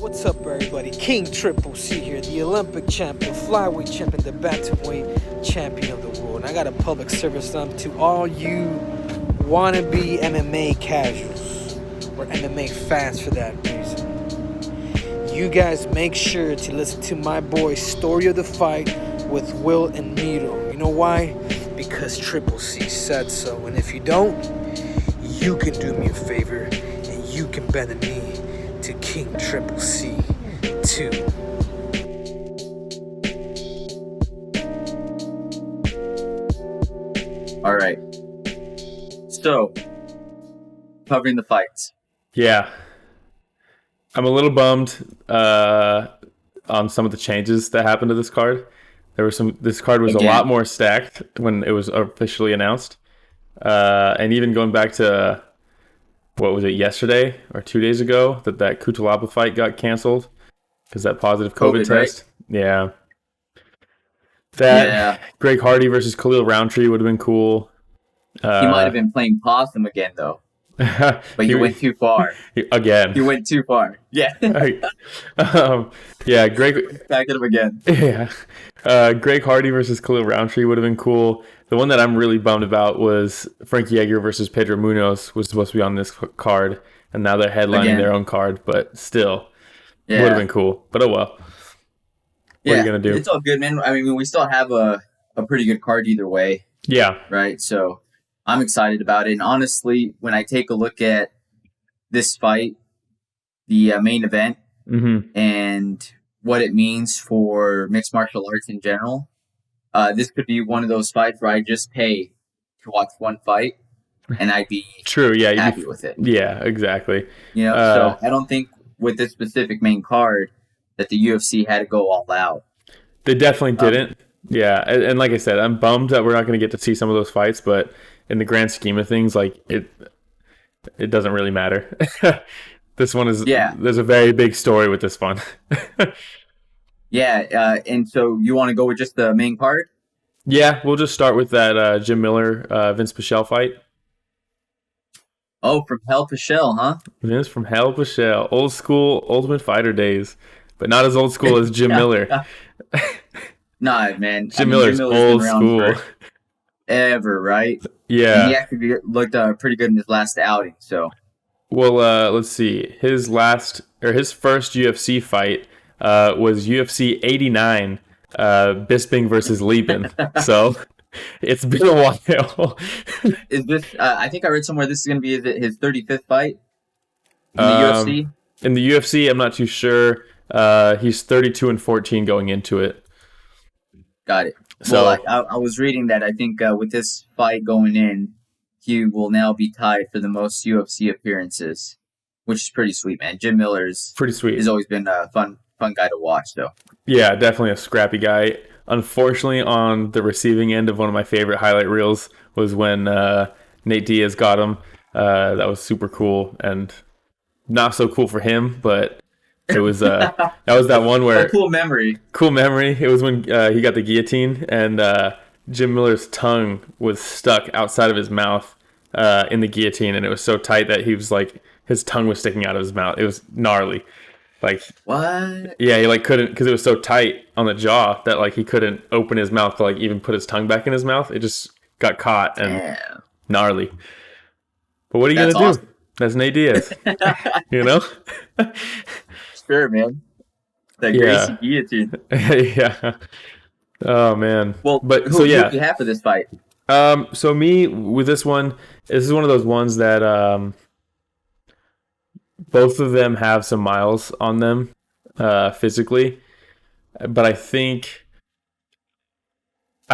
What's up, everybody? King Triple C here, the Olympic champion, flyweight champion, the bantamweight champion of the world. And I got a public service announcement to all you wannabe MMA casuals or MMA fans for that reason. You guys make sure to listen to my boy Story of the Fight with Will and Miro. You know why? Because Triple C said so. And if you don't, you can do me a favor and you can bend the knee to King Triple C 2. All right. So, covering the fights. Yeah. I'm a little bummed on some of the changes that happened to this card. This card was a lot more stacked when it was officially announced. And even going back to, what was it, yesterday or 2 days ago, that Kutalaba fight got canceled because that positive COVID test. Right? Yeah. Greg Hardy versus Khalil Roundtree would have been cool. He might have been playing possum again, though. But you went too far. Again. You went too far. Yeah. Yeah, Greg... Back at him again. Yeah. Greg Hardy versus Khalil Roundtree would have been cool. The one that I'm really bummed about was Frankie Edgar versus Pedro Munoz was supposed to be on this card, and now they're headlining their own card, but still, would have been cool. But oh well. What are you going to do? It's all good, man. I mean, we still have a pretty good card either way. Yeah. Right? So I'm excited about it. And honestly, when I take a look at this fight, the main event, and what it means for mixed martial arts in general, this could be one of those fights where I just pay to watch one fight, and I'd be happy with it. Yeah, exactly. You know, so I don't think with this specific main card that the UFC had to go all out. They definitely didn't. Yeah, and like I said, I'm bummed that we're not going to get to see some of those fights, but in the grand scheme of things, like it doesn't really matter. This one is there's a very big story with this one. And so you want to go with just the main card? Yeah, we'll just start with that Jim Miller, Vince Pichel fight. Oh, from Hell Pichel, huh? Vince from Hell Pichel. Old school Ultimate Fighter days, but not as old school as Jim Miller. Nah, man. Jim Miller's old school. Ever, right? Yeah. And he actually looked pretty good in his last outing, so. Well, let's see. His first UFC fight was UFC 89, Bisping versus Lieben. So it's been a while. Is this? I think I read somewhere this is going to be his 35th fight in the UFC. In the UFC, I'm not too sure. He's 32-14 going into it. Got it. So I was reading that I think with this fight going in, he will now be tied for the most UFC appearances, which is pretty sweet, man. Jim Miller's pretty sweet. He's always been a fun guy to watch, though. Yeah, definitely a scrappy guy. Unfortunately, on the receiving end of one of my favorite highlight reels was when Nate Diaz got him. That was super cool and not so cool for him, but it was that one where cool memory. It was when he got the guillotine and Jim Miller's tongue was stuck outside of his mouth in the guillotine, and it was so tight that he was like his tongue was sticking out of his mouth. It was gnarly. Like what? Yeah, he like couldn't, because it was so tight on the jaw that like he couldn't open his mouth to like even put his tongue back in his mouth. It just got caught and gnarly. But what are you gonna do? Awesome. That's Nate Diaz. You know? Sure, man. That Gracie guillotine. Yeah. Oh man. Well, but who do you have for this fight? So me with this one, this is one of those ones that both of them have some miles on them physically, but I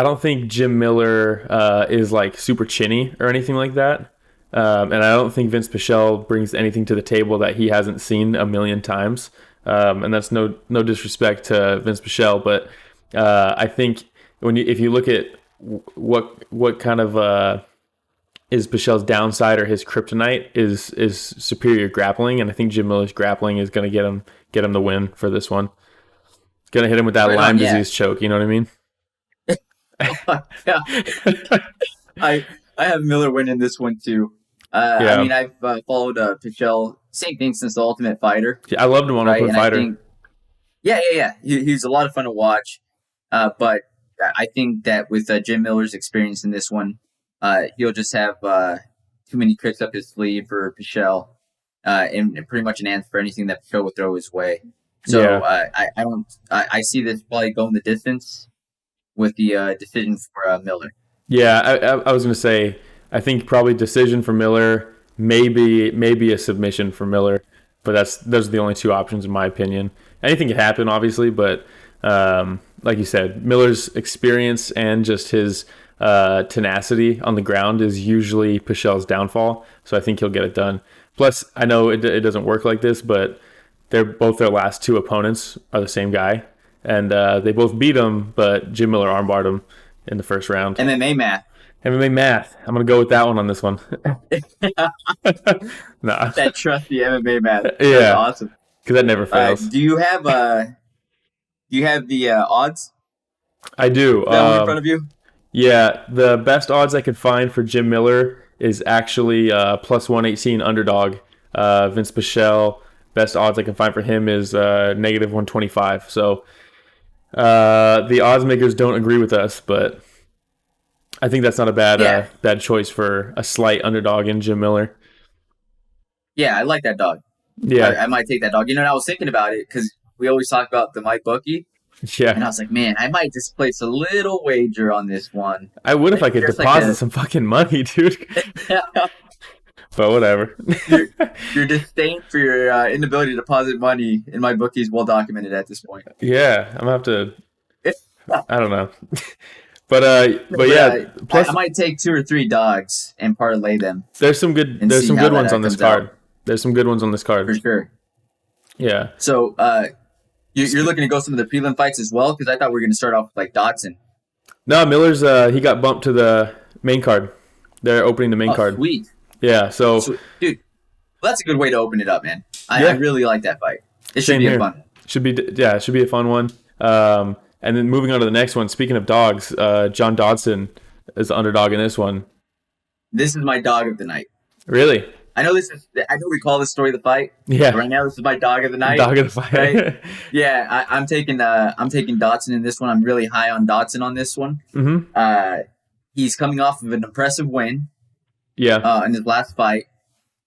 don't think Jim Miller is like super chinny or anything like that, and I don't think Vince Pichel brings anything to the table that he hasn't seen a million times, and that's no disrespect to Vince Pichel, but I think if you look at what kind of is Pichel's downside or his kryptonite is superior grappling, and I think Jim Miller's grappling is going to get him the win for this one. It's going to hit him with that Lyme disease choke, you know what I mean? I have Miller winning this one too. I mean, I've followed Pichel, same thing since the Ultimate Fighter. Yeah, I loved him on right? Ultimate And Fighter. I think, yeah. He's a lot of fun to watch. But I think that with Jim Miller's experience in this one, he'll just have too many tricks up his sleeve for Pichel, and pretty much an answer for anything that Pichel would throw his way. So I see this probably going the distance with the decision for Miller. Yeah, I was going to say, I think probably decision for Miller, maybe a submission for Miller, but those are the only two options in my opinion. Anything could happen, obviously, but like you said, Miller's experience and just his tenacity on the ground is usually Pichel's downfall, so I think he'll get it done. Plus, I know it doesn't work like this, but their last two opponents are the same guy, and they both beat him, but Jim Miller armbarred him in the first round. MMA math. MMA math. I'm going to go with that one on this one. Nah. That trusty MMA math. Yeah. That's awesome. Because that never fails. Do you have the odds? I do. Is that one in front of you? Yeah. The best odds I could find for Jim Miller is actually plus 118 underdog. Vince Pichel, best odds I can find for him is negative 125. So the odds makers don't agree with us, but I think that's not a bad choice for a slight underdog in Jim Miller. Yeah, I like that dog. Yeah, I might take that dog. And I was thinking about it because we always talk about the Mike Bookie. Yeah. And I was like, man, I might just place a little wager on this one. I would if I could deposit some fucking money, dude. But whatever. Your disdain for your inability to deposit money in my bookie is well documented at this point. Yeah, I'm gonna have to. I don't know. But yeah. Plus, I might take 2 or 3 dogs and parlay them. There's some good ones on this card. There's some good ones on this card. For sure. Yeah. So you're looking to go some of the prelim fights as well? Because I thought we were going to start off with like Dotson. No, Miller's he got bumped to the main card. They're opening the main card. Sweet. Yeah. So, dude, that's a good way to open it up, man. I really like that fight. It should be a fun one. It should be a fun one. And then moving on to the next one. Speaking of dogs, John Dodson is the underdog in this one. This is my dog of the night. Really? I know we call this story of the fight. Yeah. Right now, this is my dog of the night. Dog of the fight. Right? Yeah, I'm taking Dotson in this one. I'm really high on Dotson on this one. Mm-hmm. He's coming off of an impressive win. Yeah. In his last fight.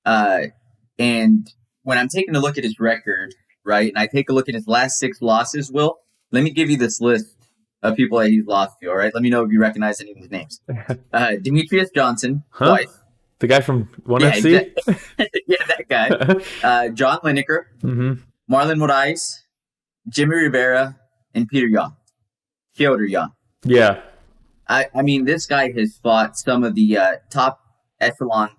And when I'm taking a look at his record, right, and I take a look at his last 6 losses, Will, let me give you this list of people that he's lost to, all right? Let me know if you recognize any of these names. Demetrius Johnson, twice. The guy from ONE FC? Yeah, that guy. John Lineker, Marlon Moraes, Jimmy Rivera, and Peter Young. Piotr Young. Yeah. I mean, this guy has fought some of the top echelon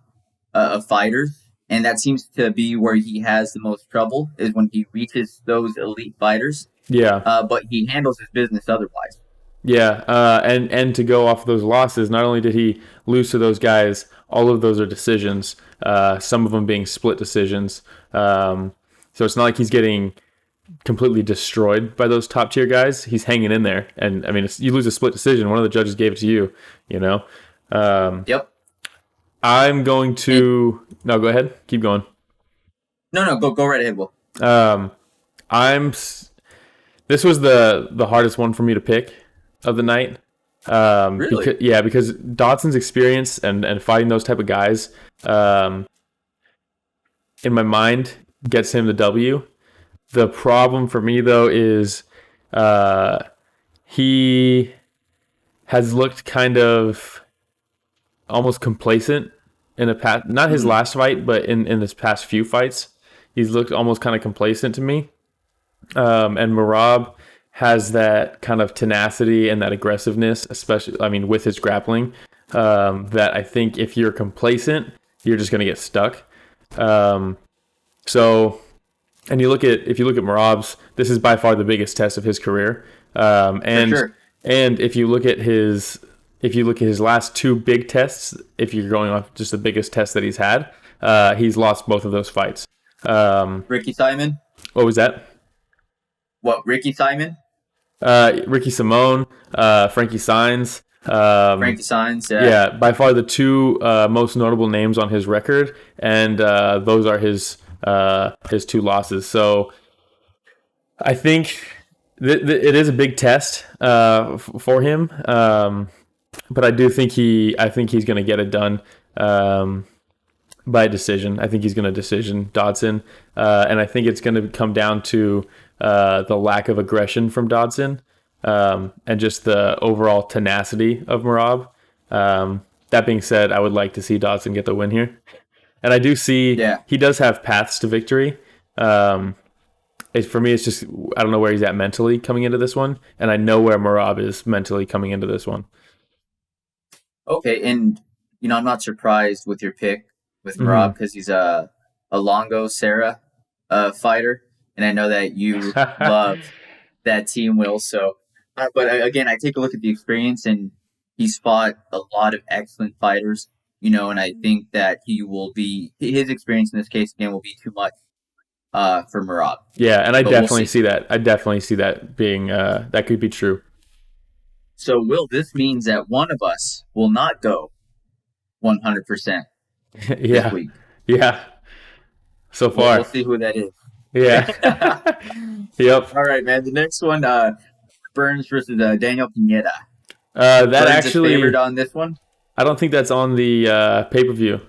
of fighters, and that seems to be where he has the most trouble, is when he reaches those elite fighters. Yeah. But he handles his business otherwise. Yeah, and to go off of those losses, not only did he lose to those guys, all of those are decisions, some of them being split decisions. So it's not like he's getting completely destroyed by those top tier guys. He's hanging in there. And I mean, you lose a split decision, one of the judges gave it to you, you know? Yep. I'm going to... No, go ahead. Keep going. No, go right ahead, Will. This was the hardest one for me to pick of the night. Really? Because Dodson's experience and fighting those type of guys, in my mind, gets him the W. The problem for me, though, is he has looked kind of almost complacent in the past. Not his last fight, but in this past few fights, he's looked almost kind of complacent to me. And Merab has that kind of tenacity and that aggressiveness, especially, I mean, with his grappling, that I think if you're complacent, you're just going to get stuck. And if you look at Merab's, this is by far the biggest test of his career. And sure. And if you look at his last 2 big tests, if you're going off just the biggest test that he's had, he's lost both of those fights. Ricky Simon? What was that? What, Ricky Simon? Ricky Simone, Frankie Saenz, Frankie Saenz, Yeah, by far the two most notable names on his record, and those are his two losses. So I think it is a big test for him, but I think he's going to get it done by decision. I think he's going to decision Dodson, and I think it's going to come down to the lack of aggression from Dodson. And just the overall tenacity of Merab. That being said, I would like to see Dodson get the win here. And I do see he does have paths to victory. For me, it's just I don't know where he's at mentally coming into this one, and I know where Merab is mentally coming into this one. Okay, and I'm not surprised with your pick with Merab because he's a Longo Serra fighter, and I know that you love that team, Will. So, but again, I take a look at the experience, and he's fought a lot of excellent fighters, and I think that his experience in this case again will be too much for Merab. Yeah, and I definitely see that. I definitely see that being that could be true. So, Will, this means that one of us will not go 100% this week. Yeah. So far. We'll see who that is. Yeah. Yep. All right, man. The next one, Burns versus Daniel Pineda. That Burns actually is favored on this one. I don't think that's on the pay-per-view.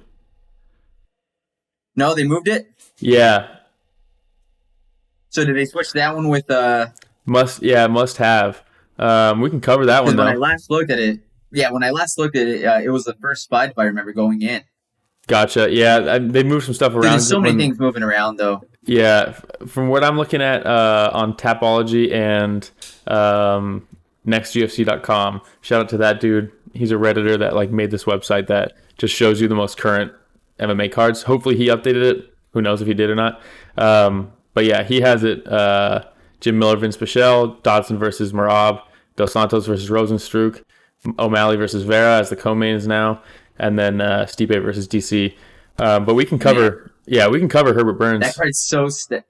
No, they moved it? Yeah. So did they switch that one with must have. We can cover that one though. When I last looked at it, it was the first fight if I remember going in. Gotcha. Yeah, they moved some stuff around. There's so many things moving around though. Yeah, from what I'm looking at on Tapology and nextufc.com, shout out to that dude. He's a Redditor that made this website that just shows you the most current MMA cards. Hopefully he updated it. Who knows if he did or not. But yeah, he has it. Jim Miller, Vince Pichel, Dodson versus Merab, Dos Santos versus Rosenstruck, O'Malley versus Vera as the co-mains now, and then Stipe versus DC. But we can cover, we can cover Herbert Burns. That card's so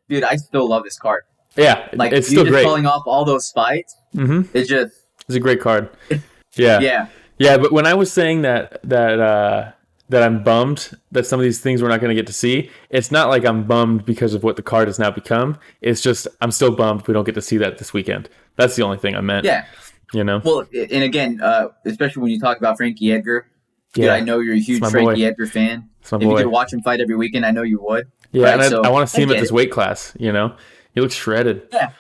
dude. I still love this card. Yeah, it's still great. Pulling off all those fights. Mm-hmm. It's a great card. Yeah, yeah. But when I was saying that I'm bummed that some of these things we're not going to get to see, it's not like I'm bummed because of what the card has now become. It's just I'm still bummed we don't get to see that this weekend. That's the only thing I meant. Yeah. Well, and again, especially when you talk about Frankie Edgar, dude, I know you're a huge Frankie Edgar fan. If you could watch him fight every weekend, I know you would. Yeah, right? And I want to see him at this weight class. He looks shredded. Yeah.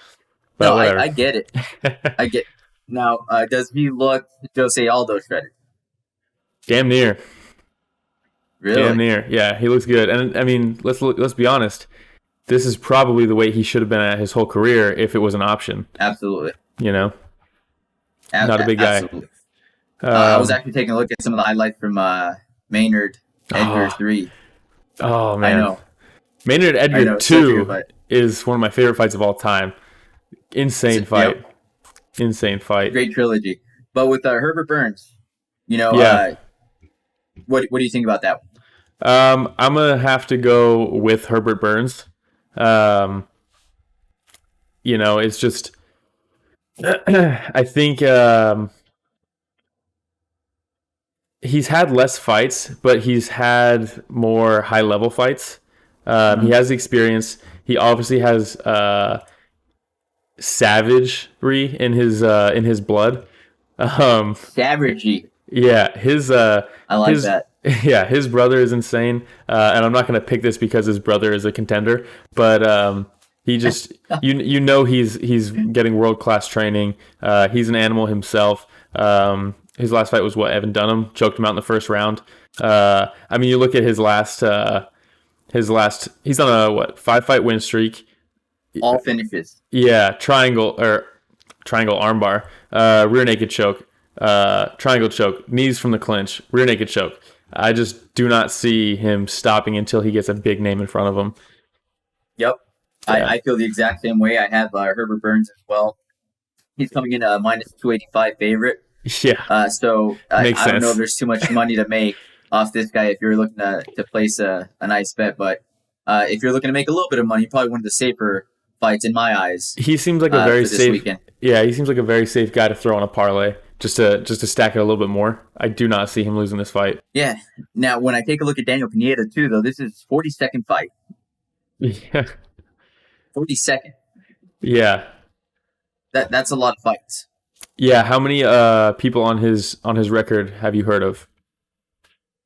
But no, I get it. I get. Now, does he look Jose Aldo shredded? Damn near. Really? Damn near. Yeah, he looks good. And I mean, let's be honest. This is probably the way he should have been at his whole career if it was an option. Absolutely. Not a big guy. Absolutely. I was actually taking a look at some of the highlights from Maynard Edgar 3. Oh, man. I know. Maynard Edgar 2 is one of my favorite fights of all time. Insane fight. Yep. Insane fight. Great trilogy. But with Herbert Burns, what do you think about that one? I'm going to have to go with Herbert Burns. It's just I think he's had less fights, but he's had more high-level fights. He has the experience. He obviously has savagery in his blood. Savagery. Yeah, his I like that. Yeah, his brother is insane, and I'm not going to pick this because his brother is a contender, but he just he's getting world-class training. He's an animal himself. His last fight was Evan Dunham choked him out in the first round. I mean, you look at his last he's on a 5-fight win streak. All finishes. Yeah, triangle armbar, rear naked choke, triangle choke, knees from the clinch, rear naked choke. I just do not see him stopping until he gets a big name in front of him. Yep. Yeah. I feel the exact same way. I have Herbert Burns as well. He's coming in a minus 285 favorite. Yeah. So I don't know if there's too much money to make off this guy if you're looking to place a nice bet. But if you're looking to make a little bit of money, probably one of the safer fights in my eyes. He seems like a very safe weekend. Yeah, he seems like a very safe guy to throw on a parlay just to stack it a little bit more. I do not see him losing this fight. Yeah. Now, when I take a look at Daniel Pineda too, though, this is 42nd fight. Yeah. 42nd. Yeah. That's a lot of fights. Yeah. How many people on his record have you heard of?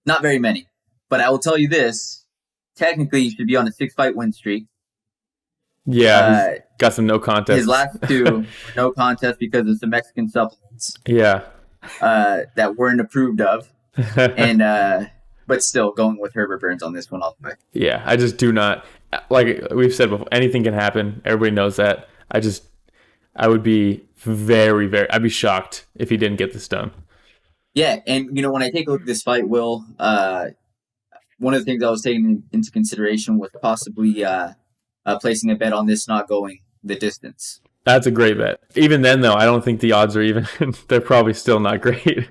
Not very many. But I will tell you this. Technically, he should be on a 6-fight win streak. Yeah, he's got some no contest. His last 2 were no contest because of some Mexican supplements. Yeah. That weren't approved of. And but still going with Herbert Burns on this one all the way. Yeah, I just do not, like we've said before, anything can happen. Everybody knows that. I would be very, very, I'd be shocked if he didn't get this done. Yeah, and when I take a look at this fight, Will, one of the things I was taking into consideration was possibly placing a bet on this not going the distance. That's a great bet. Even then, though, I don't think the odds are even. They're probably still not great.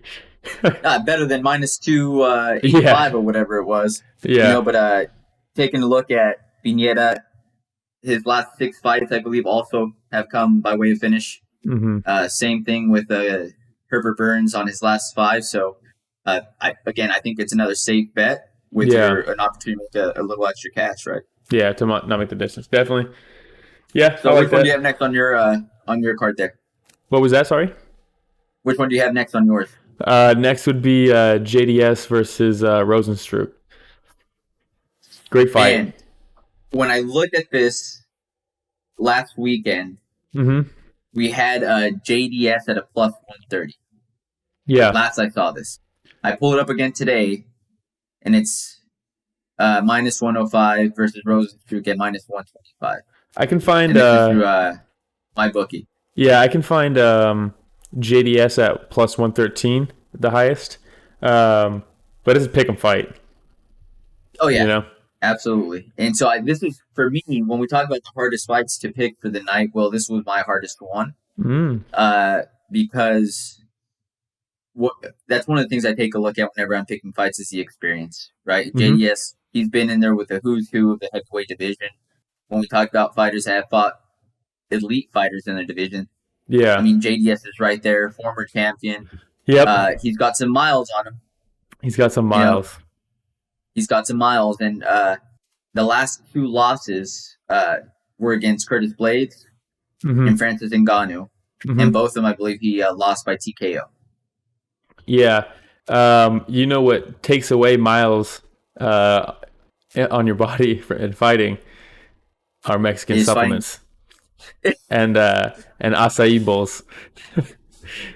Better than minus 285 or whatever it was. Yeah. But taking a look at Pineda, his last 6 fights, I believe, also have come by way of finish. Mm-hmm. Same thing with Herbert Burns on his last 5. So, I think it's another safe bet with an opportunity to make a little extra cash, right? Yeah, to not make the distance. Definitely. Yeah. So which one do you have next on your card there? What was that? Sorry? Which one do you have next on yours? Next would be JDS versus Rosenstruck. Great fight. And when I looked at this last weekend, we had JDS at a plus 130. Yeah. Last I saw this. I pulled it up again today, and it's minus 105 versus Rosenstruck at minus 125. I can find through my bookie. Yeah, I can find JDS at plus 113, the highest. But it's a pick 'em fight. Oh yeah, absolutely. And so this is for me when we talk about the hardest fights to pick for the night. Well, this was my hardest one because that's one of the things I take a look at whenever I'm picking fights is the experience, right? JDS, he's been in there with the who's who of the heavyweight division. When we talk about fighters that have fought elite fighters in their division, I mean JDS is right there, former champion. Yep. He's got some miles on him. He's got some miles. He's got some miles, and the last 2 losses were against Curtis Blades and Francis Ngannou, and both of them, I believe, he lost by TKO. Yeah. You know what takes away miles on your body in fighting are Mexican supplements and acai bowls.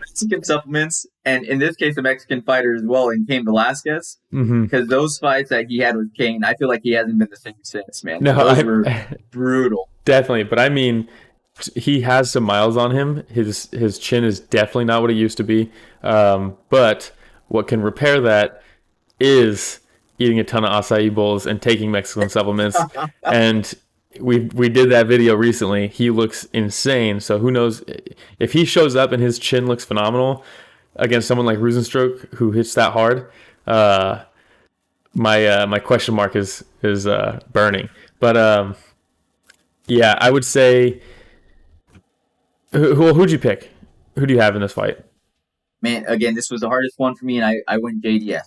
Mexican supplements, and in this case, a Mexican fighter as well, in Cain Velasquez, because those fights that he had with Cain, I feel like he hasn't been the same since, man. No, those were brutal. Definitely, but I mean, he has some miles on him. His chin is definitely not what it used to be. But what can repair that is eating a ton of acai bowls and taking Mexican supplements. And we did that video recently. He looks insane. So who knows if he shows up and his chin looks phenomenal against someone like Rosenstruck who hits that hard. My question mark is burning. But yeah, I would say. Who'd you pick? Who do you have in this fight? Man, again, this was the hardest one for me, and I went JDS.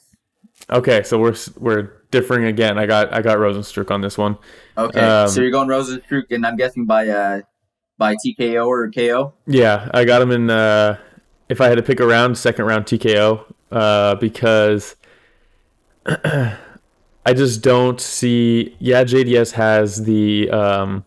Okay, so we're differing again. I got Rosenstruck on this one. Okay, so you're going Rosenstruck, and I'm guessing by TKO or KO. Yeah, I got him in. If I had to pick a round, second round TKO, because I just don't see. Yeah, JDS has the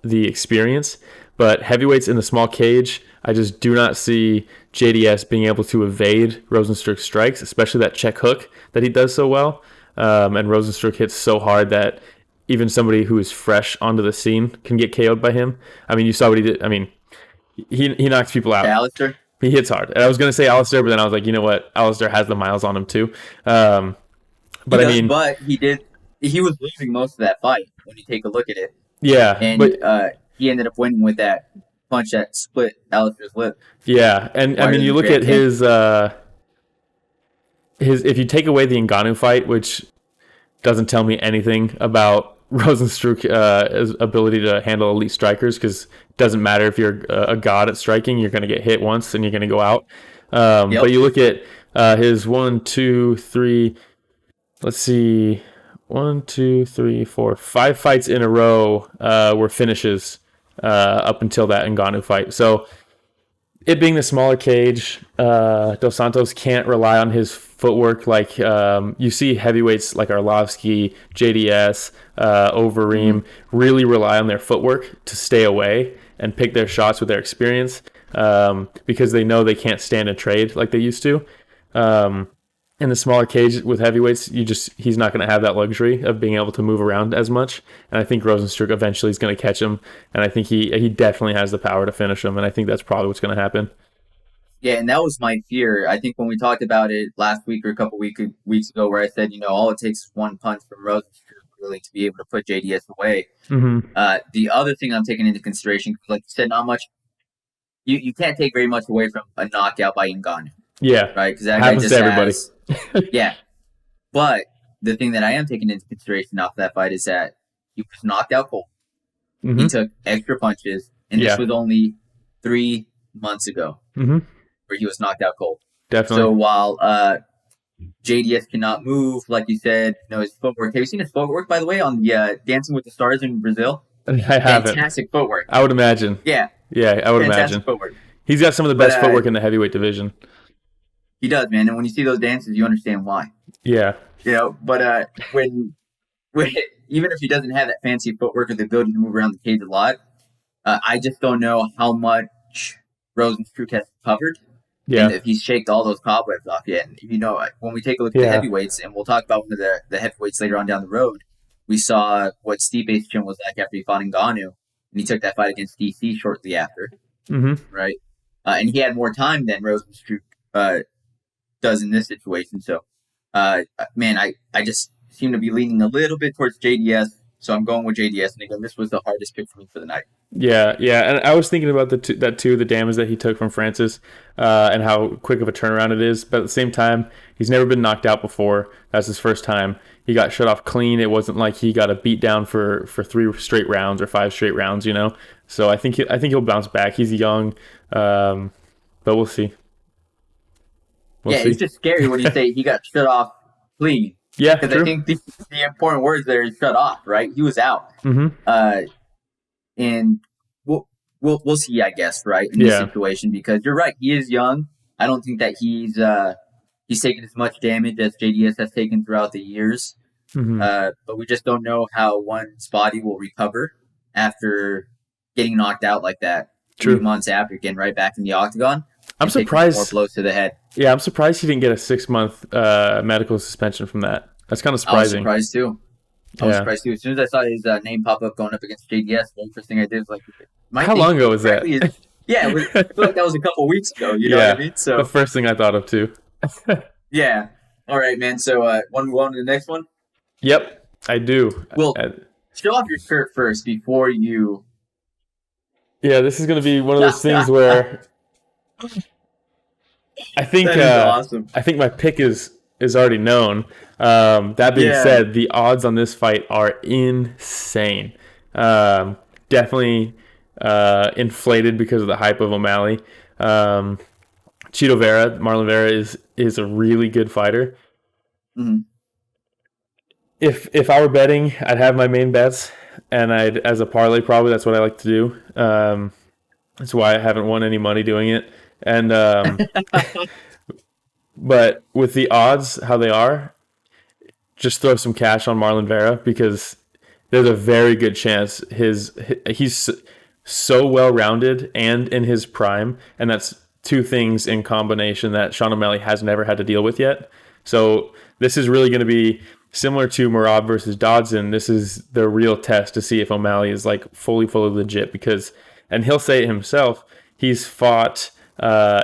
experience, but heavyweights in the small cage, I just do not see JDS being able to evade Rosenstruck's strikes, especially that check hook that he does so well. And Rosenstruck hits so hard that even somebody who is fresh onto the scene can get KO'd by him. I mean, you saw what he did. I mean, he knocks people out. Alistair? He hits hard. And I was going to say Alistair, but then I was like, you know what? Alistair has the miles on him too. But he was losing most of that fight when you take a look at it. Yeah. And he ended up winning with that punch that split Alistair's lip. Yeah, and I mean, you look at his if you take away the Ngannou fight, which doesn't tell me anything about Rosenstruck's ability to handle elite strikers, because it doesn't matter if you're a god at striking, you're going to get hit once and you're going to go out. But you look at his 1, 2, 3. Let's see, 1, 2, 3, 4, 5 fights in a row were finishes up until that Ngannou fight. So it being the smaller cage, Dos Santos can't rely on his footwork like you see heavyweights like Arlovsky, JDS, Overeem really rely on their footwork to stay away and pick their shots with their experience because they know they can't stand and trade like they used to. In the smaller cage with heavyweights, he's not going to have that luxury of being able to move around as much. And I think Rozenstruik eventually is going to catch him. And I think he definitely has the power to finish him. And I think that's probably what's going to happen. Yeah, and that was my fear. I think when we talked about it last week or a couple weeks ago, where I said, all it takes is one punch from Rozenstruik really to be able to put JDS away. The other thing I'm taking into consideration, like you said, not much. You can't take very much away from a knockout by Ngannou. Yeah, right. Because that happens guy just to everybody. Yeah, but the thing that I am taking into consideration off that fight is that he was knocked out cold. He took extra punches, and this was only 3 months ago where he was knocked out cold. Definitely. So while JDS cannot move, like you said, his footwork. Have you seen his footwork, by the way, on the Dancing with the Stars in Brazil? I haven't. Fantastic footwork. I would imagine. Yeah, I would imagine. Footwork. He's got some of the best footwork in the heavyweight division. He does, man. And when you see those dances, you understand why. Yeah. But when even if he doesn't have that fancy footwork or the ability to move around the cage a lot, I just don't know how much Rozenstruik has covered. Yeah. And if he's shaked all those cobwebs off yet. And when we take a look at the heavyweights, and we'll talk about one of the heavyweights later on down the road, we saw what Stipe's chin was like after he fought Ngannou, and he took that fight against DC shortly after. Right? And he had more time than Rozenstruik does in this situation. So, man, I just seem to be leaning a little bit towards JDS. So I'm going with JDS. And again, this was the hardest pick for me for the night. Yeah. And I was thinking about the damage that he took from Francis and how quick of a turnaround it is. But at the same time, he's never been knocked out before. That's his first time. He got shut off clean. It wasn't like he got a beat down for 3 straight rounds or 5 straight rounds, So I think he'll bounce back. He's young, but we'll see. It's just scary when you say he got shut off clean. Yeah, because I think the important words there is shut off, right? He was out, and we'll see, I guess, right, in this situation, because you're right, he is young. I don't think that he's taken as much damage as JDS has taken throughout the years, but we just don't know how one's body will recover after getting knocked out like that. 3 months after getting right back in the octagon. I'm surprised. More blows to the head. Yeah, I'm surprised he didn't get a 6-month medical suspension from that. That's kind of surprising. I was surprised too. As soon as I saw his name pop up going up against JDS, the first thing I did was like, how long ago was that? I feel like that was a couple weeks ago. You know what I mean? So the first thing I thought of too. Yeah. All right, man. So want to move on to the next one? Yep, I do. Well, show off your shirt first before you. Yeah, this is going to be one of those things where I think awesome. I think my pick is already known. That being said, the odds on this fight are insane. Definitely inflated because of the hype of O'Malley. Marlon Vera is a really good fighter. If I were betting, I'd have my main bets, and as a parlay, probably that's what I like to do. That's why I haven't won any money doing it. And but with the odds how they are, just throw some cash on Marlon Vera, because there's a very good chance he's so well-rounded and in his prime, and that's 2 things in combination that Sean O'Malley has never had to deal with yet. So this is really going to be similar to Merab versus Dodson. This is the real test to see if O'Malley is like fully legit, because, and he'll say it himself, he's fought,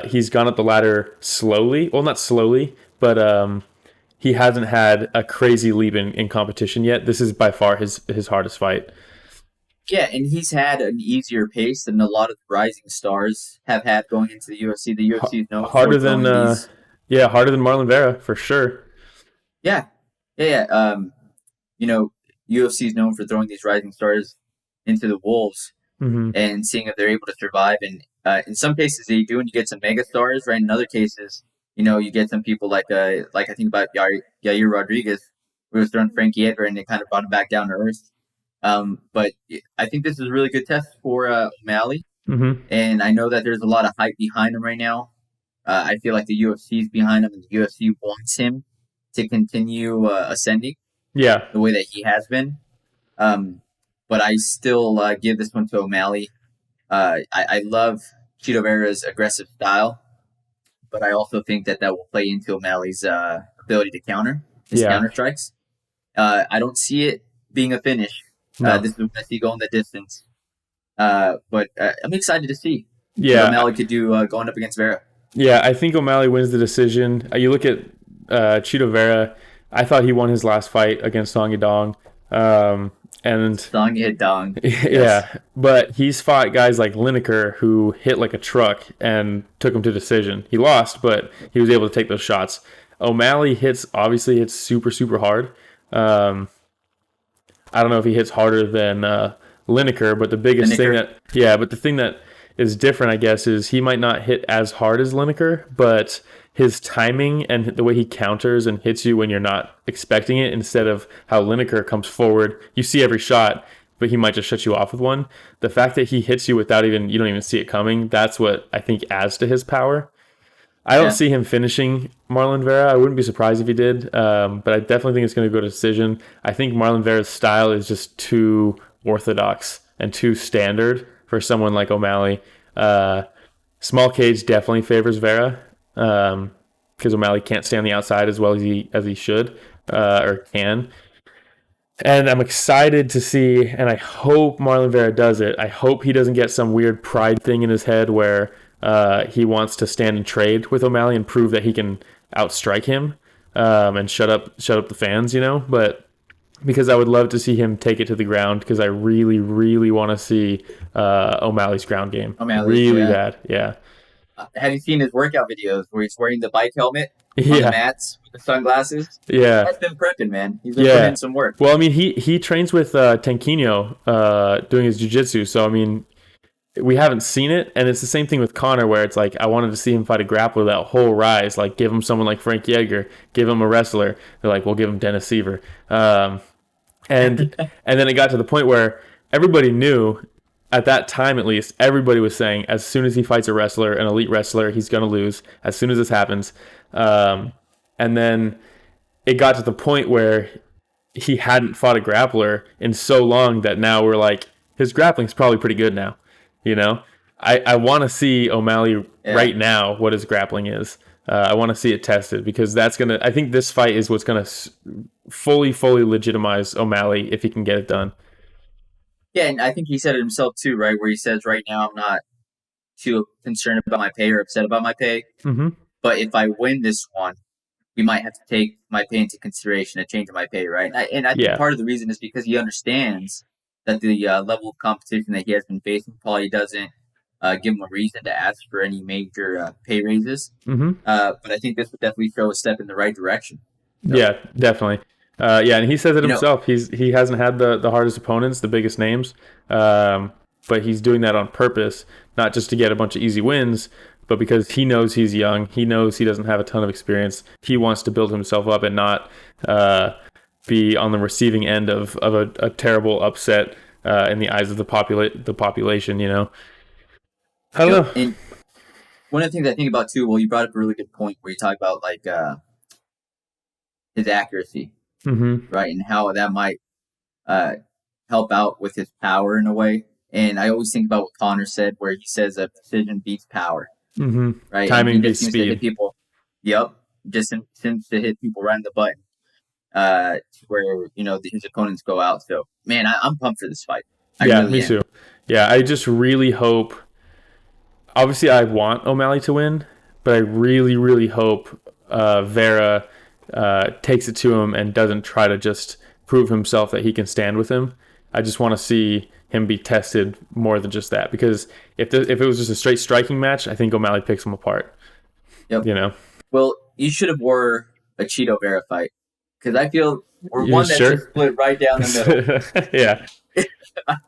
he's gone up the ladder slowly. Well, not slowly, but he hasn't had a crazy leap in competition yet. This is by far his hardest fight. Yeah, and he's had an easier pace than a lot of the rising stars have had going into the UFC. The UFC is known harder than harder than Marlon Vera for sure. Yeah. UFC is known for throwing these rising stars into the wolves. and seeing if they're able to survive. And in some cases they do, and you get some mega stars, right? In other cases, you get some people like I think about Yair Rodriguez, who was throwing Frankie Edgar, and they kind of brought him back down to earth. But I think this is a really good test for O'Malley, and I know that there's a lot of hype behind him right now. I feel like the UFC is behind him, and the UFC wants him to continue ascending, the way that he has been. But I still give this one to O'Malley. I love Chito Vera's aggressive style, but I also think that will play into O'Malley's ability to counter his counter strikes. I don't see it being a finish. No. This is what I see going the distance. But I'm excited to see what O'Malley could do going up against Vera. Yeah, I think O'Malley wins the decision. You look at Chito Vera. I thought he won his last fight against Song Yadong. And Song Yadong. Yeah, but he's fought guys like Lineker who hit like a truck and took him to decision. He lost, but he was able to take those shots. O'Malley obviously hits super, super hard. I don't know if he hits harder than Lineker, but the biggest thing the thing that is different, I guess, is he might not hit as hard as Lineker, but his timing and the way he counters and hits you when you're not expecting it, instead of how Lineker comes forward, you see every shot, but he might just shut you off with one. The fact that he hits you you don't even see it coming, that's what I think adds to his power. I don't see him finishing Marlon Vera. I wouldn't be surprised if he did, but I definitely think it's going to go to decision. I think Marlon Vera's style is just too orthodox and too standard for someone like O'Malley. Small cage definitely favors Vera, because O'Malley can't stay on the outside as well as he should or can. And I'm excited to see, and I hope Marlon Vera does it. I hope he doesn't get some weird pride thing in his head where he wants to stand and trade with O'Malley and prove that he can outstrike him and shut up the fans, But because I would love to see him take it to the ground, because I really, really want to see O'Malley's ground game. Really bad, yeah. Have you seen his workout videos where he's wearing the bike helmet on the mats with the sunglasses? Yeah. That's been prepping, man. He's been putting in some work. Well, I mean, he trains with Tanquinho doing his jiu-jitsu, so, I mean, we haven't seen it, and it's the same thing with Conor, where it's like, I wanted to see him fight a grappler that whole rise, like, give him someone like Frankie Edgar, give him a wrestler. They're like, we'll give him Dennis Seaver. And then it got to the point where everybody knew, at that time at least, everybody was saying, as soon as he fights a wrestler, an elite wrestler, he's going to lose as soon as this happens. And then it got to the point where he hadn't fought a grappler in so long that now we're like, his grappling's probably pretty good now. I want to see O'Malley right now, what his grappling is. I want to see it tested, because I think this fight is what's going to fully legitimize O'Malley if he can get it done. Yeah, and I think he said it himself too, right? Where he says, right now, I'm not too concerned about my pay or upset about my pay. Mm-hmm. But if I win this one, we might have to take my pay into consideration, a change in my pay, right? And I think part of the reason is because he understands that the level of competition that he has been facing probably doesn't give him a reason to ask for any major pay raises. Mm-hmm. But I think this would definitely throw a step in the right direction. Yeah, definitely. And he says it himself. He hasn't had the hardest opponents, the biggest names, but he's doing that on purpose, not just to get a bunch of easy wins, but because he knows he's young. He knows he doesn't have a ton of experience. He wants to build himself up and not be on the receiving end of a terrible upset in the eyes of the population. I don't know. And one of the things I think about too, well, you brought up a really good point where you talk about like his accuracy, right, and how that might help out with his power in a way. And I always think about what Conor said, where he says a precision beats power, right? Timing beats speed. To hit people, just seems to hit people right in the butt, where his opponents go out. So, man, I'm pumped for this fight. Me too. Yeah, I just really hope. Obviously, I want O'Malley to win, but I really, really hope Vera takes it to him and doesn't try to just prove himself that he can stand with him. I just want to see him be tested more than just that, because if it was just a straight striking match, I think O'Malley picks him apart. Yep. Well, you should have wore a Chito Vera fight, because I feel we're that's split right down the middle. Yeah.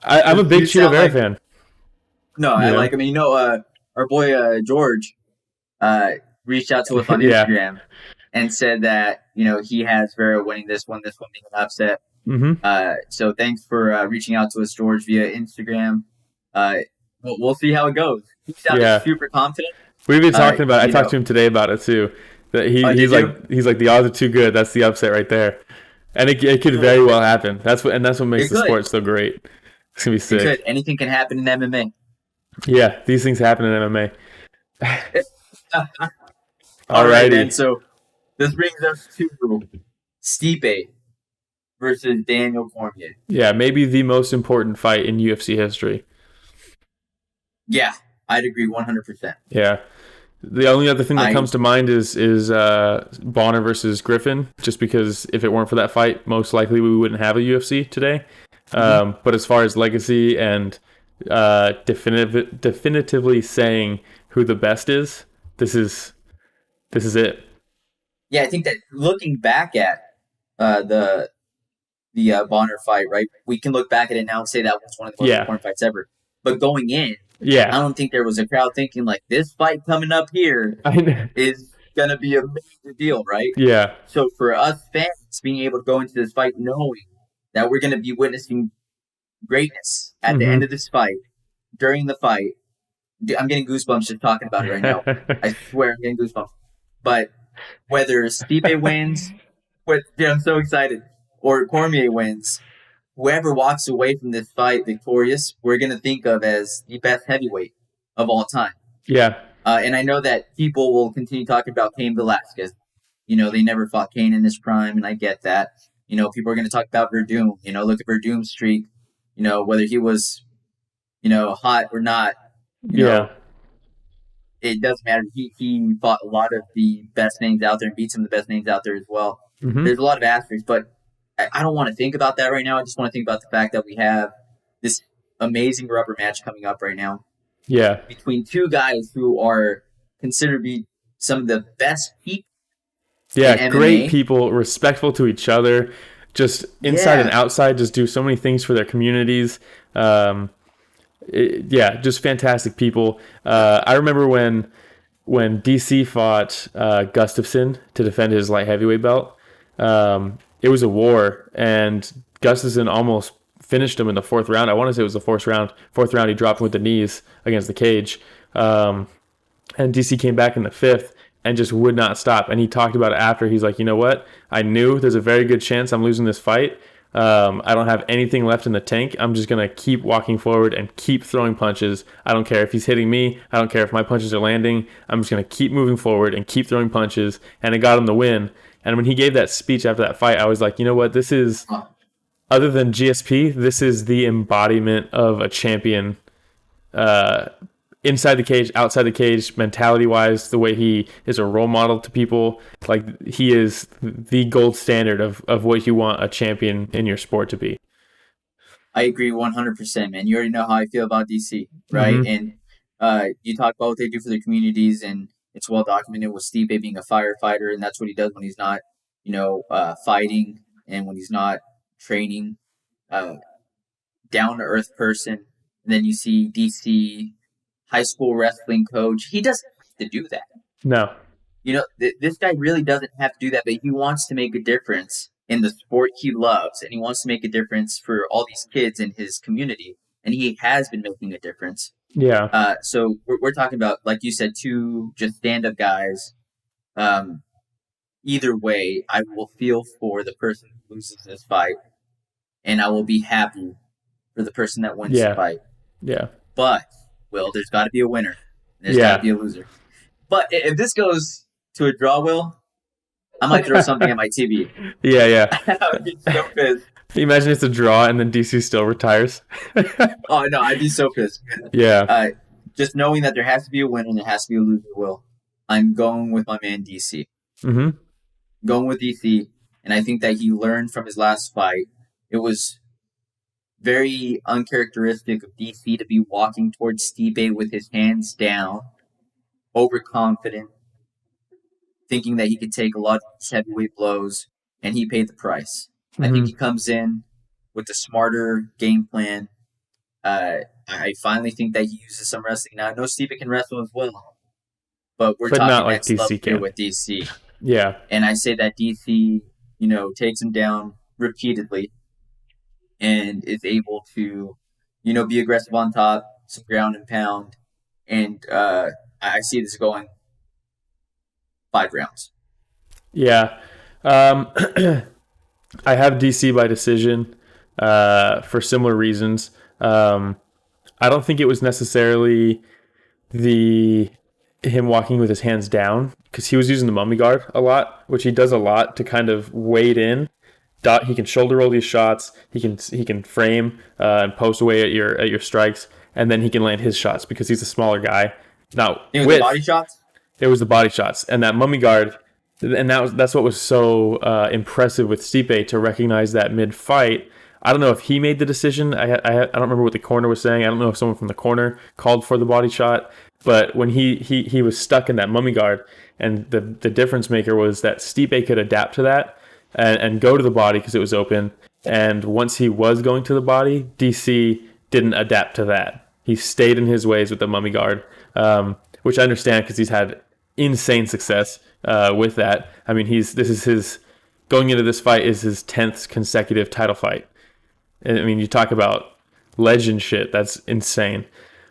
I'm a big Chito Vera fan. No, I Yeah. like. I mean, our boy George uh, reached out to us on Yeah. Instagram and said that he has Vera winning this one being an upset. Mm-hmm. So thanks for reaching out to us, George, via Instagram. Uh, we'll see how it goes. He sounded Yeah. super confident. We've been talking about it. I You talked know, to him today about it too. That oh, he's did you? like the odds are too good. That's the upset right there. And it could So very well happen. That's what makes it the could. sport so great. It's gonna be It could. sick. Anything can happen in MMA. Yeah, these things happen in MMA. All right, man. Alrighty. So this brings us to Stipe versus Daniel Cormier. Yeah, maybe the most important fight in UFC history. Yeah, I'd agree 100%. Yeah. The only other thing that I comes to mind is Bonner versus Griffin, just because if it weren't for that fight, most likely we wouldn't have a UFC today. But as far as legacy and definitively saying who the best is, this is it. I think that looking back at the Bonner fight, right? We can look back at it now and say that was one of the most Yeah, important fights ever. But going in, I yeah. don't think there was a crowd thinking like this fight coming up here I know. is gonna be a major deal, right? Yeah. So for us fans being able to go into this fight knowing that we're gonna be witnessing greatness at the end of this fight, during the fight, dude, I'm getting goosebumps just talking about it right now. I swear I'm getting goosebumps. But whether Stipe wins, dude, I'm so excited, or Cormier wins, whoever walks away from this fight victorious, we're going to think of as the best heavyweight of all time. Yeah. And I know that people will continue talking about Cain Velasquez. They never fought Cain in his prime, and I get that. People are going to talk about Verdum. Look at Verdum's streak. Whether he was, hot or not, Yeah. it doesn't matter. He fought a lot of the best names out there and beat some of the best names out there as well. There's a lot of asterisks, but I don't want to think about that right now. I just want to think about the fact that we have this amazing rubber match coming up right now. Yeah. Between two guys who are considered to be some of the best people. Yeah, great people, respectful to each other, just inside and outside, just do so many things for their communities. Just fantastic people. I remember when DC fought Gustafsson to defend his light heavyweight belt. It was a war, and Gustafsson almost finished him in the fourth round. I want to say it was the fourth round. Fourth round, he dropped him with the knees against the cage. And DC came back in the fifth and just would not stop. And he talked about it after. He's like, you know what? I knew there's a very good chance I'm losing this fight. I don't have anything left in the tank. I'm just going to keep walking forward and keep throwing punches. I don't care if he's hitting me. I don't care if my punches are landing. I'm just going to keep moving forward and keep throwing punches. And it got him the win. And when he gave that speech after that fight, I was like, you know what? This is, other than GSP, this is the embodiment of a champion inside the cage, outside the cage, mentality-wise, the way he is a role model to people. Like, he is the gold standard of what you want a champion in your sport to be. I agree 100%, man. You already know how I feel about DC, right? And you talk about what they do for their communities, and it's well documented with Stipe being a firefighter, and that's what he does when he's not, fighting and when he's not training. Down-to-earth person. And then you see DC, high school wrestling coach. He doesn't have to do that. No. This guy really doesn't have to do that, but he wants to make a difference in the sport he loves, and he wants to make a difference for all these kids in his community, and he has been making a difference. Yeah. So we're talking about, like you said, two just stand-up guys. Either way, I will feel for the person who loses this fight, and I will be happy for the person that wins the fight. Yeah. But, Will, there's got to be a winner. There's got to be a loser. But if this goes to a draw, Will, I might throw something at my TV. Yeah. I'd be so pissed. Imagine it's a draw and then DC still retires. Oh, no, I'd be so pissed. Yeah. Just knowing that there has to be a winner and there has to be a loser, Will, I'm going with my man DC. Going with DC, and I think that he learned from his last fight. It was very uncharacteristic of DC to be walking towards Stipe with his hands down, overconfident, thinking that he could take a lot of these heavyweight blows, and he paid the price. I think he comes in with a smarter game plan. I finally think that he uses some wrestling. Now, I know Stipe can wrestle as well, but we're but not talking like next level DC here can. with DC. Yeah. And I say that DC, takes him down repeatedly and is able to, be aggressive on top, some ground and pound. And I see this going 5 rounds. Yeah. I have DC by decision for similar reasons. I don't think it was necessarily the him walking with his hands down because he was using the mummy guard a lot, which he does a lot to kind of wade in. He can shoulder roll these shots. He can frame and post away at your strikes, and then he can land his shots because he's a smaller guy. Now The body shots? there was the body shots and that mummy guard, and that's what was so impressive with Stipe to recognize that mid fight. I don't know if he made the decision. I don't remember what the corner was saying. I don't know if someone from the corner called for the body shot, but when he was stuck in that mummy guard, and the difference maker was that Stipe could adapt to that and go to the body because it was open. And once he was going to the body, DC didn't adapt to that. He stayed in his ways with the mummy guard, which I understand because he's had insane success with that. I mean, this is his going into this fight is his 10th consecutive title fight. I mean, you talk about legend shit. That's insane.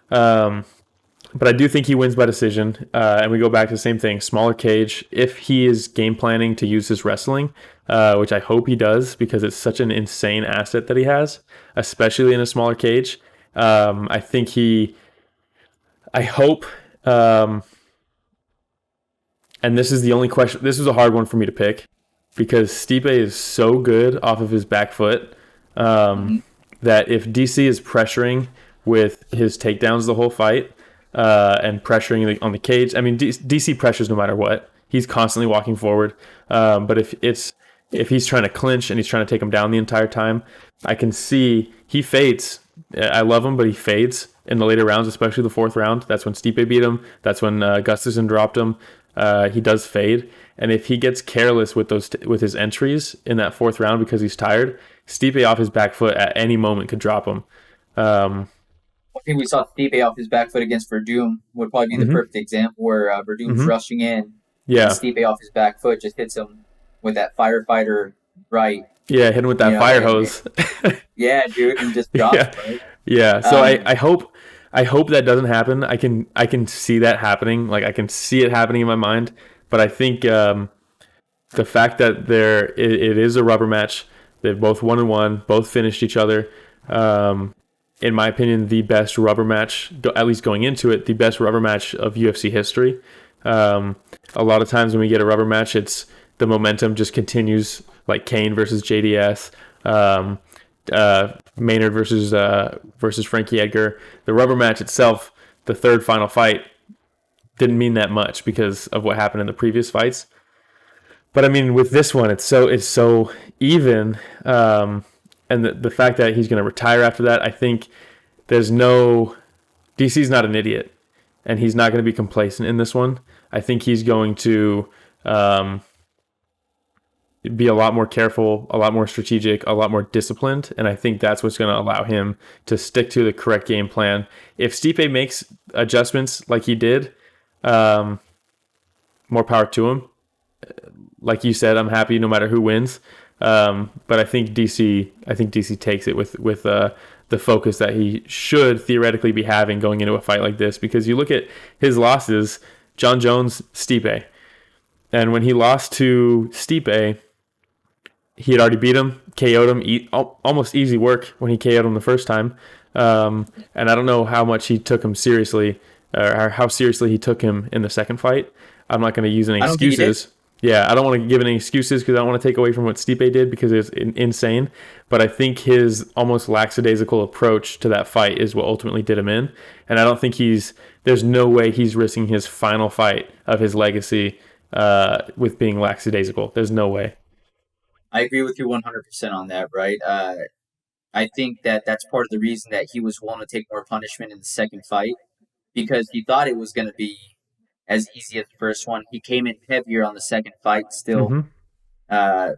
But I do think he wins by decision. And we go back to the same thing. Smaller cage. If he is game planning to use his wrestling, which I hope he does because it's such an insane asset that he has, especially in a smaller cage. I think I hope, and this is the only question. This was a hard one for me to pick because Stipe is so good off of his back foot that if DC is pressuring with his takedowns the whole fight and pressuring on the cage, I mean, DC pressures no matter what. He's constantly walking forward. But if he's trying to clinch and he's trying to take him down the entire time, I can see he fades. I love him, but he fades in the later rounds, especially the fourth round. That's when Stipe beat him. That's when Gustafsson dropped him. He does fade, and if he gets careless with with his entries in that fourth round because he's tired, Stipe off his back foot at any moment could drop him. I think we saw Stipe off his back foot against Verdum would probably be the perfect example where Verdum's rushing in, Yeah, and Stipe off his back foot just hits him with that firefighter right. yeah, hit him with that fire hose. Yeah, dude, and just drops. Yeah, Right? yeah. So I hope that doesn't happen. I can see that happening. Like I can see it happening in my mind. But I think the fact that it is a rubber match. They've both 1-1, both finished each other. In my opinion, the best rubber match, at least going into it, the best rubber match of UFC history. A lot of times when we get a rubber match, it's the momentum just continues, like Kane versus JDS, Maynard versus Frankie Edgar. The rubber match itself, the third final fight, didn't mean that much because of what happened in the previous fights. But I mean, with this one, it's so even, and the fact that he's going to retire after that, I think DC's not an idiot, and he's not going to be complacent in this one. I think he's going to be a lot more careful, a lot more strategic, a lot more disciplined, and I think that's what's going to allow him to stick to the correct game plan. If Stipe makes adjustments like he did, more power to him. Like you said, I'm happy no matter who wins. But I think DC takes it with the focus that he should theoretically be having going into a fight like this. Because you look at his losses, John Jones, Stipe, and when he lost to Stipe, he had already beat him, KO'd him, almost easy work when he KO'd him the first time. And I don't know how much he took him seriously, or how seriously he took him in the second fight. I'm not going to use any excuses. Yeah, I don't want to give any excuses because I don't want to take away from what Stipe did because it's insane. But I think his almost lackadaisical approach to that fight is what ultimately did him in. And I don't think there's no way he's risking his final fight of his legacy with being lackadaisical. There's no way. I agree with you 100% on that, right? I think that's part of the reason that he was willing to take more punishment in the second fight because he thought it was going to be as easy as the first one. He came in heavier on the second fight still,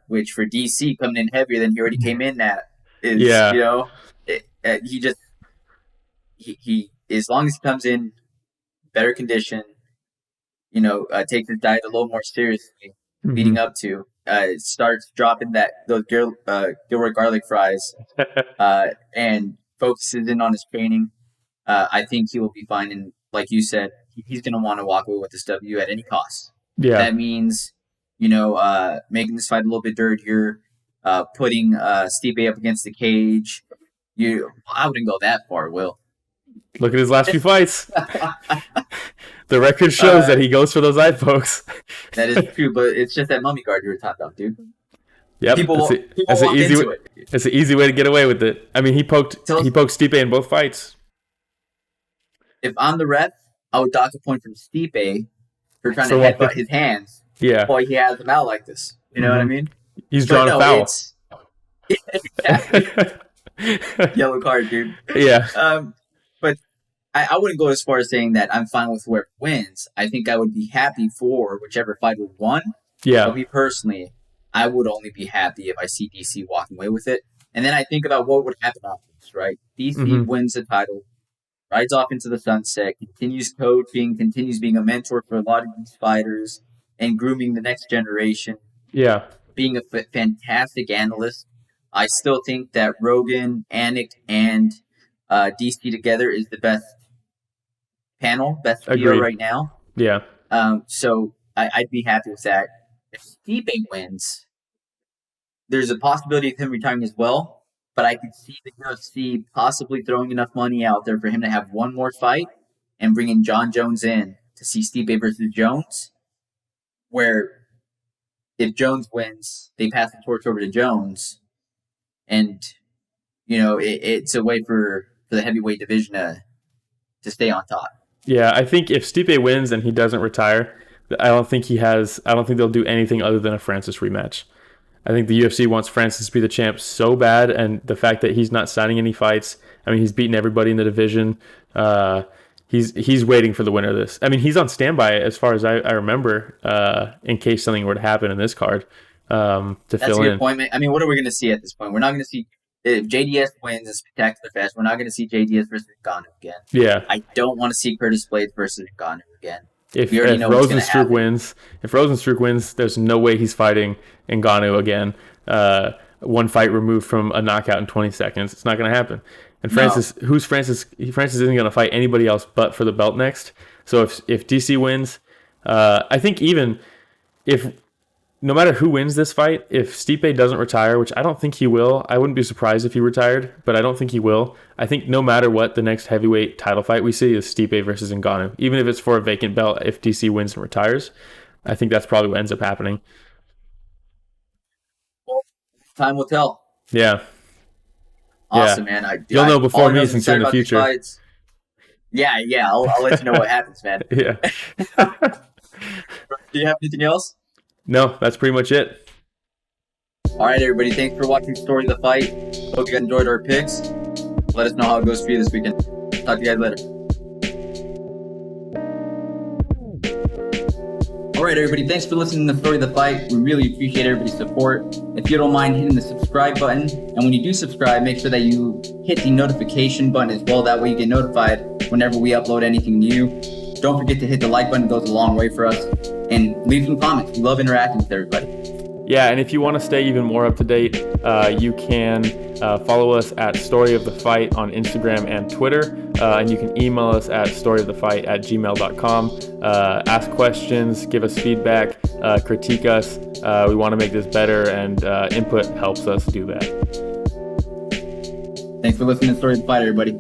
which for DC coming in heavier than he already came in at is, he just he as long as he comes in better condition, take his diet a little more seriously leading up to, starts dropping those Gilroy garlic fries, and focuses in on his training, I think he will be fine. And like you said, he's going to want to walk away with this W at any cost. Yeah. That means, making this fight a little bit dirtier, putting Stipe up against the cage. I wouldn't go that far, Will. Look at his last few fights. The record shows that he goes for those eye pokes. That is true, but it's just that mummy guard you were talking about, dude. Yep, It's an easy way to get away with it. I mean, he poked Stipe in both fights. If I'm the ref, I would dock a point from Stipe for trying to headbutt his hands. Yeah. While he has them out like this. You know what I mean? He's drawn a foul. Yellow card, dude. Yeah. But I wouldn't go as far as saying that I'm fine with whoever wins. I think I would be happy for whichever fighter won. Yeah. But me personally, I would only be happy if I see DC walking away with it. And then I think about what would happen after this, right? DC wins the title, rides off into the sunset, continues coaching, continues being a mentor for a lot of these fighters, and grooming the next generation. Yeah. Being a fantastic analyst. I still think that Rogan, Anik, and DC together is the best panel, best trio right now. Yeah. So I'd be happy with that. If Stipe wins, there's a possibility of him retiring as well, but I could see the UFC possibly throwing enough money out there for him to have one more fight and bringing John Jones in to see Stipe versus Jones, where if Jones wins, they pass the torch over to Jones, and it's a way for the heavyweight division to stay on top. Yeah, I think if Stipe wins and he doesn't retire, I don't think they'll do anything other than a Francis rematch. I think the UFC wants Francis to be the champ so bad, and the fact that he's not signing any fights, I mean, he's beaten everybody in the division. He's waiting for the winner of this. I mean, he's on standby as far as I remember, in case something were to happen in this card, to That's fill in. That's a good point. I mean, what are we going to see at this point? We're not going to see, if JDS wins a spectacular fast, we're not going to see JDS versus Ngannou again. Yeah. I don't want to see Curtis Blades versus Ngannou again. If Rosenstruck wins, there's no way he's fighting Ngannou again. One fight removed from a knockout in 20 seconds. It's not going to happen. And Francis isn't going to fight anybody else but for the belt next. So if DC wins, I think even if no matter who wins this fight, if Stipe doesn't retire, which I don't think he will, I wouldn't be surprised if he retired, but I don't think he will. I think no matter what, the next heavyweight title fight we see is Stipe versus Ngannou. Even if it's for a vacant belt, if DC wins and retires, I think that's probably what ends up happening. Well, time will tell. Yeah. Awesome, man. You'll know before me since you're in the future. Yeah. I'll let you know what happens, man. Yeah. Do you have anything else? No, that's pretty much it. All right, everybody. Thanks for watching Story of the Fight. Hope you guys enjoyed our picks. Let us know how it goes for you this weekend. Talk to you guys later. All right, everybody. Thanks for listening to Story of the Fight. We really appreciate everybody's support. If you don't mind hitting the subscribe button, and when you do subscribe, make sure that you hit the notification button as well. That way you get notified whenever we upload anything new. Don't forget to hit the like button. It goes a long way for us. And leave some comments. We love interacting with everybody. Yeah, and if you want to stay even more up to date, you can follow us at Story of the Fight on Instagram and Twitter. And you can email us at storyofthefight@gmail.com. Ask questions, give us feedback, critique us. We want to make this better, and input helps us do that. Thanks for listening to Story of the Fight, everybody.